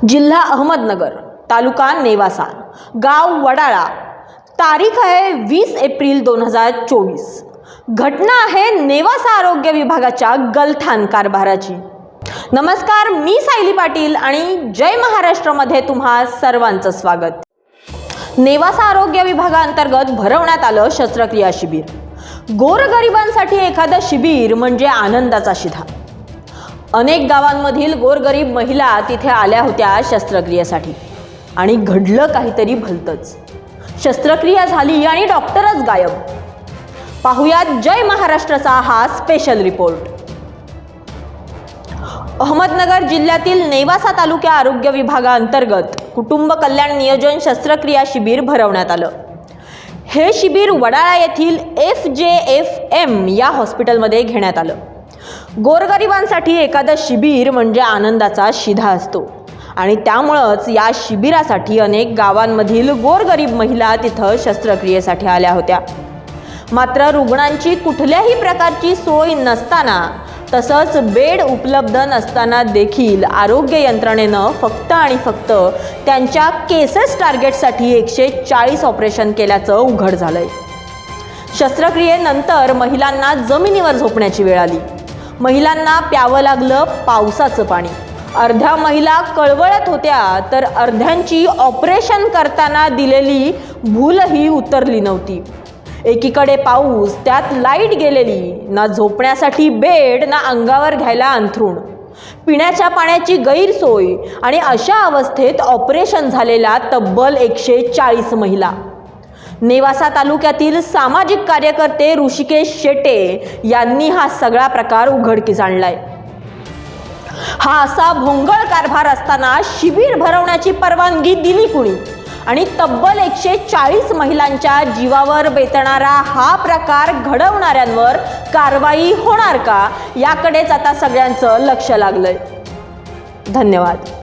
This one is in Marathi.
जिल्हा अहमदनगर, तालुका नेवासा, गाव वडाळा, तारीख आहे 20 एप्रिल 2024। घटना आहे नेवासा आरोग्य विभागाच्या गलथान कारभाराची। नमस्कार, मी सायली पाटील आणि जय महाराष्ट्र मध्ये तुम्हा सर्वांचं स्वागत। नेवासा आरोग्य विभागाअंतर्गत भरवण्यात आलं शस्त्रक्रिया शिबिर। गोरगरिबांसाठी एखादं शिबिर म्हणजे आनंदाचा शिधा। अनेक गावांमधील गोरगरीब महिला तिथे आल्या होत्या शस्त्रक्रियेसाठी आणि घडलं काहीतरी भलतंच। शस्त्रक्रिया झाली आणि डॉक्टरच गायब। पाहुयात जय महाराष्ट्राचा हा स्पेशल रिपोर्ट। अहमदनगर जिल्ह्यातील नेवासा तालुका आरोग्य विभागाअंतर्गत कुटुंब कल्याण नियोजन शस्त्रक्रिया शिबिर भरवण्यात आलं। हे शिबिर वडाळा येथील FJFM या हॉस्पिटलमध्ये घेण्यात आलं। गोरगरिबांसाठी एखादं शिबिर म्हणजे आनंदाचा शिधा असतो आणि त्यामुळेच या शिबिरासाठी अनेक गावांमधील गोरगरीब महिला तिथं शस्त्रक्रियेसाठी आल्या होत्या। मात्र रुग्णांची कुठल्याही प्रकारची सोय नसताना तसंच बेड उपलब्ध नसताना देखील आरोग्य यंत्रणेनं फक्त आणि फक्त त्यांच्या केसेस टार्गेटसाठी 140 ऑपरेशन केल्याचं उघड झालंय। शस्त्रक्रियेनंतर महिलांना जमिनीवर झोपण्याची वेळ आली। महिलांना प्यावं लागलं पावसाचं पाणी। अर्ध्या महिला कळवळत होत्या तर अर्ध्यांची ऑपरेशन करताना दिलेली भूलही उतरली नव्हती। एकीकडे पाऊस, त्यात लाईट गेलेली, ना झोपण्यासाठी बेड ना अंगावर घ्यायला अंथरूण, पिण्याच्या पाण्याची गैरसोय आणि अशा अवस्थेत ऑपरेशन झालेला तब्बल 140 महिला। नेवासा तालुक्यातील सामाजिक कार्यकर्ते ऋषिकेश शेटे यांनी हा सगळा प्रकार उघडकीस आणलाय। हा असा भोंगळ कारभार असताना शिबिर भरवण्याची परवानगी दिली कुणी आणि तब्बल 140 महिलांच्या जीवावर बेतणारा हा प्रकार घडवणाऱ्यांवर कारवाई होणार का, याकडेच आता सगळ्यांचं लक्ष लागलंय। धन्यवाद।